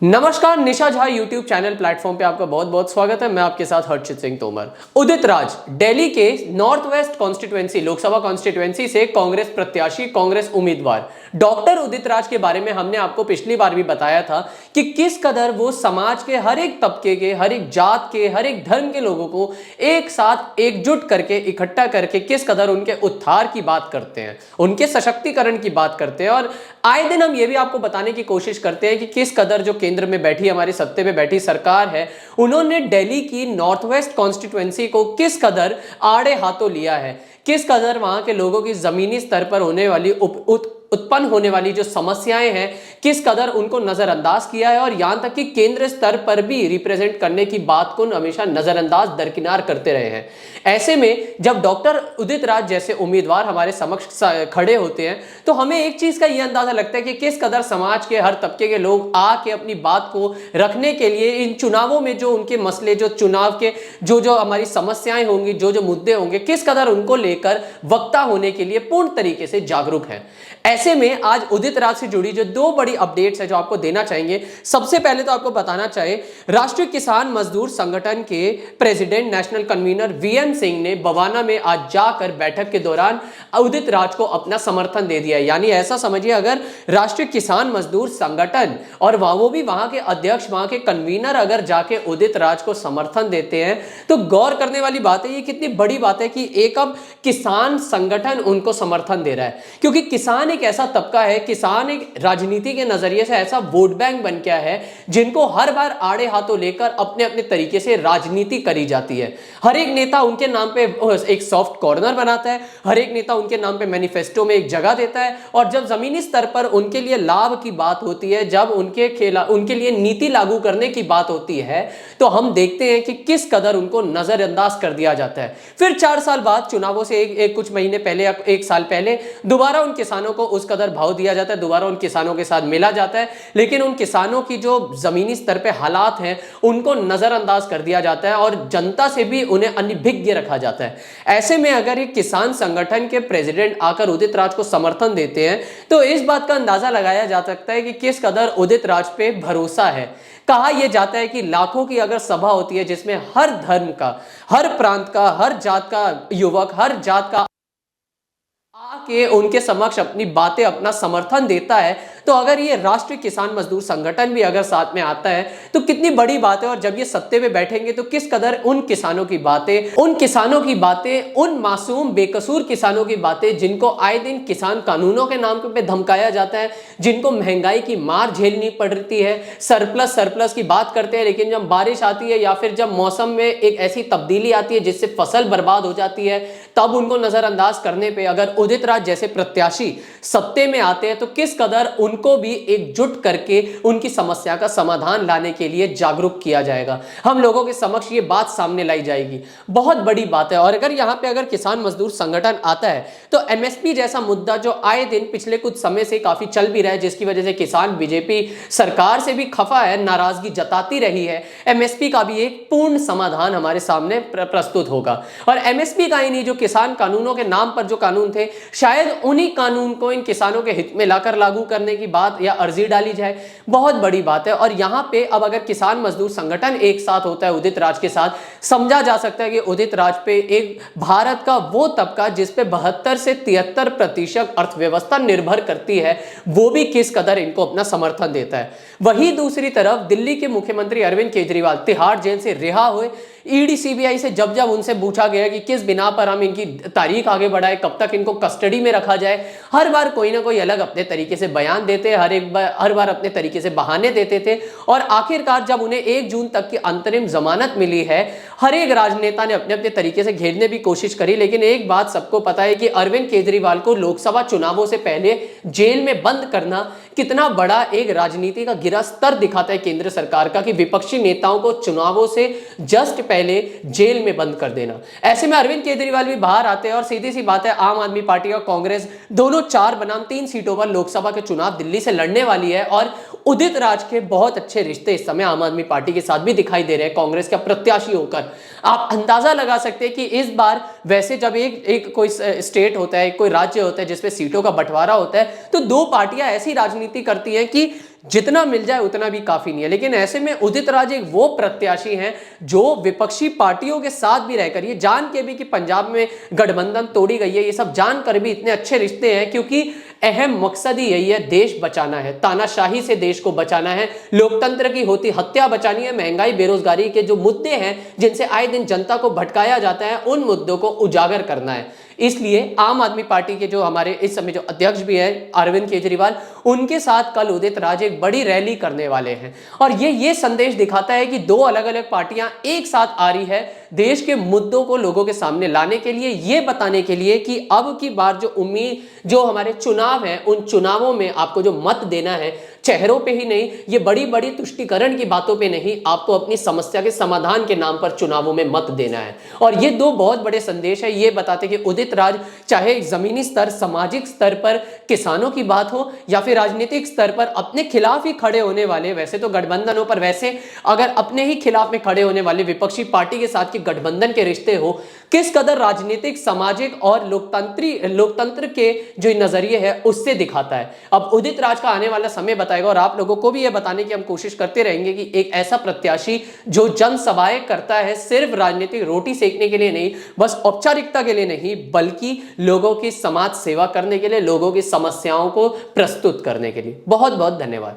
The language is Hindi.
नमस्कार, निशा झा यूट्यूब चैनल प्लेटफॉर्म पे आपका बहुत बहुत स्वागत है। मैं आपके साथ हर्षित सिंह तोमर। उदित राज दिल्ली के north west constituency Lok Sabha constituency से कांग्रेस प्रत्याशी, कांग्रेस उम्मीदवार डॉक्टर उदित राज के बारे में हमने आपको पिछली बार भी बताया था कि किस कदर वो समाज के हर एक तबके के, हर एक जात के, हर एक धर्म के लोगों को एक साथ एकजुट करके, इकट्ठा करके किस कदर उनके उद्धार की बात करते हैं, उनके सशक्तिकरण की बात करते हैं। और आए दिन हम ये भी आपको बताने की कोशिश करते हैं कि किस कदर जो केंद्र में बैठी, हमारी सत्ते में बैठी सरकार है, उन्होंने दिल्ली की नॉर्थ वेस्ट कॉन्स्टिट्यूएंसी को किस कदर आड़े हाथों लिया है, किस कदर वहां के लोगों की जमीनी स्तर पर होने वाली उत्पन्न होने वाली जो समस्याएं हैं, किस कदर उनको नजरअंदाज किया है और यहां तक कि केंद्र स्तर पर भी रिप्रेजेंट करने की बात को हमेशा नजरअंदाज दरकिनार करते रहे हैं। ऐसे में जब डॉक्टर उदित राज जैसे उम्मीदवार हमारे समक्ष खड़े होते हैं तो हमें एक चीज का यह अंदाजा लगता है कि किस कदर समाज के हर तबके के लोग आके अपनी बात को रखने के लिए इन चुनावों में जो उनके मसले, जो चुनाव के जो हमारी समस्याएं होंगी, जो मुद्दे होंगे, किस कदर उनको लेकर वक्ता होने के लिए पूर्ण तरीके से जागरूक है। ऐसे में आज उदित राज से जुड़ी जो दो बड़ी अपडेट्स है जो आपको देना चाहेंगे। सबसे पहले तो आपको बताना चाहे, राष्ट्रीय किसान मजदूर संगठन के president, national convener VM Singh ने बवाना में आज जाकर बैठक के दौरान उदित राज को अपना समर्थन दे दिया। यानी ऐसा समझिए, अगर राष्ट्रीय किसान मजदूर संगठन और वो भी वहां के अध्यक्ष, वहां के कन्वीनर अगर जाके उदित राज को समर्थन देते हैं तो गौर करने वाली बात है, ये कितनी बड़ी बात है कि एक अब किसान संगठन उनको समर्थन दे रहा है। क्योंकि किसान एक ऐसा तबका है, किसान एक राजनीति के नजरिए से ऐसा वोट बैंक बन गया है जिनको हर बार आड़े हाथों लेकर अपने अपने तरीके से राजनीति करी जाती है। हर एक नेता उनके नाम पे एक सॉफ्ट कॉर्नर बनाता है, हर एक नेता उनके नाम पे मैनिफेस्टो में एक जगह देता है, और जब जमीनी स्तर पर उनके लिए लाभ की बात होती है, जब उनके लिए नीति लागू करने की बात होती है, तो हम देखते हैं कि किस कदर उनको नजरअंदाज कर दिया जाता है। फिर 4 साल बाद चुनावों से एक कुछ महीने पहले या 1 साल पहले दोबारा उन किसानों को उस कदर भाव दिया जाता है, दोबारा उन किसानों के साथ मिला जाता है, लेकिन उन किसानों की जो जमीनी स्तर पे हालात हैं उनको नजरअंदाज कर दिया जाता है और जनता से भी उन्हें अनभिज्ञ रखा जाता है। ऐसे में अगर एक किसान संगठन के प्रेसिडेंट आकर उदित राज को समर्थन देते हैं तो इस बात का अंदाजा लगाया जा सकता है कि किस कदर उदित राज पे भरोसा है। कहा यह जाता है कि लाखों की अगर सभा होती है जिसमें हर धर्म का, हर प्रांत का, हर जात का युवक, हर जात का आके उनके समक्ष अपनी बातें, अपना समर्थन देता है, तो अगर ये राष्ट्रीय किसान मजदूर संगठन भी अगर साथ में आता है तो कितनी बड़ी बात है। और जब ये सत्ते में बैठेंगे तो किस कदर उन किसानों की बातें, उन मासूम बेकसूर किसानों की बातें जिनको आए दिन किसान कानूनों के नाम पे धमकाया जाता है, जिनको महंगाई की मार झेलनी पड़ती है, सरप्लस की बात करते हैं, लेकिन जब बारिश आती है या फिर जब मौसम में एक ऐसी तब्दीली आती है जिससे फसल बर्बाद हो जाती है, तब उनको नजरअंदाज करने पे अगर उदित राज जैसे प्रत्याशी सत्ते में आते हैं तो किस कदर उनको भी एकजुट करके उनकी समस्या का समाधान लाने के लिए जागरूक किया जाएगा, हम लोगों के समक्ष ये बात सामने लाई जाएगी। बहुत बड़ी बात है। और अगर यहां पे अगर किसान मजदूर संगठन आता है तो एमएसपी जैसा मुद्दा जो आए दिन पिछले कुछ समय से काफी चल भी रहा है, जिसकी वजह से किसान बीजेपी सरकार से भी खफा है, नाराजगी जताती रही है, एमएसपी का भी एक पूर्ण समाधान हमारे सामने प्रस्तुत होगा। और एमएसपी का ही नहीं, जो किसान कानूनों के नाम पर जो कानून थे, शायद उन्हीं कानून को इन किसानों के हित में लाकर लागू करने की बात या अर्जी डाली जाए। बहुत बड़ी बात है। और यहां पे अब अगर किसान मजदूर संगठन एक साथ होता है उदित राज के साथ, समझा जा सकता है कि उदित राज पे एक भारत का वो तबका जिस पे 72 से 73% अर्थव्यवस्था निर्भर करती है, वो भी किस कदर इनको अपना समर्थन देता है। वहीं दूसरी तरफ दिल्ली के मुख्यमंत्री अरविंद केजरीवाल तिहाड़ जेल से रिहा हुए। ईडी सीबीआई से जब उनसे पूछा गया कि किस बिना पर हम इनकी तारीख आगे बढ़ाए, कब तक इनको कस्टडी में रखा जाए, हर बार कोई ना कोई अलग अपने तरीके से बयान देते, हर बार अपने तरीके से बहाने देते थे। और आखिरकार जब उन्हें 1 जून तक की अंतरिम जमानत मिली है, हर एक राजनेता ने अपने अपने तरीके से घेरने की कोशिश करी, लेकिन एक बात सबको पता है कि अरविंद केजरीवाल को लोकसभा चुनावों से पहले जेल में बंद करना कितना बड़ा एक राजनीति का गिरा स्तर दिखाता है केंद्र सरकार का, कि विपक्षी नेताओं को चुनावों से जस्ट पहले जेल में बंद कर देना। ऐसे में अरविंद केजरीवाल भी बाहर आते हैं और सीधी सी बात है, आम आदमी पार्टी और कांग्रेस दोनों 4 बनाम 3 सीटों पर लोकसभा के चुनाव दिल्ली से लड़ने वाली है। और उदित राज के बहुत अच्छे रिश्ते इस समय आम आदमी पार्टी के साथ भी दिखाई दे रहे हैं कांग्रेस का प्रत्याशी होकर। आप अंदाजा लगा सकते हैं कि इस बार वैसे जब एक कोई स्टेट होता है, कोई राज्य होता है जिसमें सीटों का बंटवारा होता है, तो 2 पार्टियां ऐसी राजनीति करती हैं कि जितना मिल जाए उतना भी काफी नहीं है। लेकिन ऐसे में उदित राज एक वो प्रत्याशी हैं जो विपक्षी पार्टियों के साथ भी रहकर, ये जान के भी कि पंजाब में गठबंधन तोड़ी गई है, ये सब जानकर भी इतने अच्छे रिश्ते हैं, क्योंकि अहम मकसद ही यही है, देश बचाना है, तानाशाही से देश को बचाना है, लोकतंत्र की होती हत्या बचानी है, महंगाई बेरोजगारी के जो मुद्दे हैं जिनसे आए दिन जनता को भटकाया जाता है, उन मुद्दों को उजागर करना है। इसलिए आम आदमी पार्टी के जो हमारे इस समय जो अध्यक्ष भी है अरविंद केजरीवाल, उनके साथ कल उदित राज एक बड़ी रैली करने वाले हैं। और ये संदेश दिखाता है कि दो अलग अलग पार्टियां एक साथ आ रही है देश के मुद्दों को लोगों के सामने लाने के लिए, ये बताने के लिए कि अब की बार जो हमारे चुनाव है, उन चुनावों में आपको जो मत देना है, चेहरों पे ही नहीं, ये बड़ी बड़ी तुष्टीकरण की बातों पे नहीं, आपको अपनी समस्या के समाधान के नाम पर चुनावों में मत देना है। और ये दो बहुत बड़े संदेश है। ये बताते कि उदित राज चाहे जमीनी स्तर, सामाजिक स्तर पर किसानों की बात हो, या फिर राजनीतिक स्तर पर अपने खिलाफ ही खड़े होने वाले, वैसे तो गठबंधन हो पर वैसे अगर अपने ही खिलाफ में खड़े होने वाले विपक्षी पार्टी के साथ की गठबंधन के रिश्ते हो, किस कदर राजनीतिक, सामाजिक और लोकतंत्र के जो नजरिए है उससे दिखाता है। अब उदित राज का आने वाला समय बताएगा, और आप लोगों को भी यह बताने की हम कोशिश करते रहेंगे कि एक ऐसा प्रत्याशी जो जनसभाएं करता है, सिर्फ राजनीतिक रोटी सेकने के लिए नहीं, बस औपचारिकता के लिए नहीं, बल्कि लोगों की समाज सेवा करने के लिए, लोगों की समस्याओं को प्रस्तुत करने के लिए। बहुत बहुत धन्यवाद।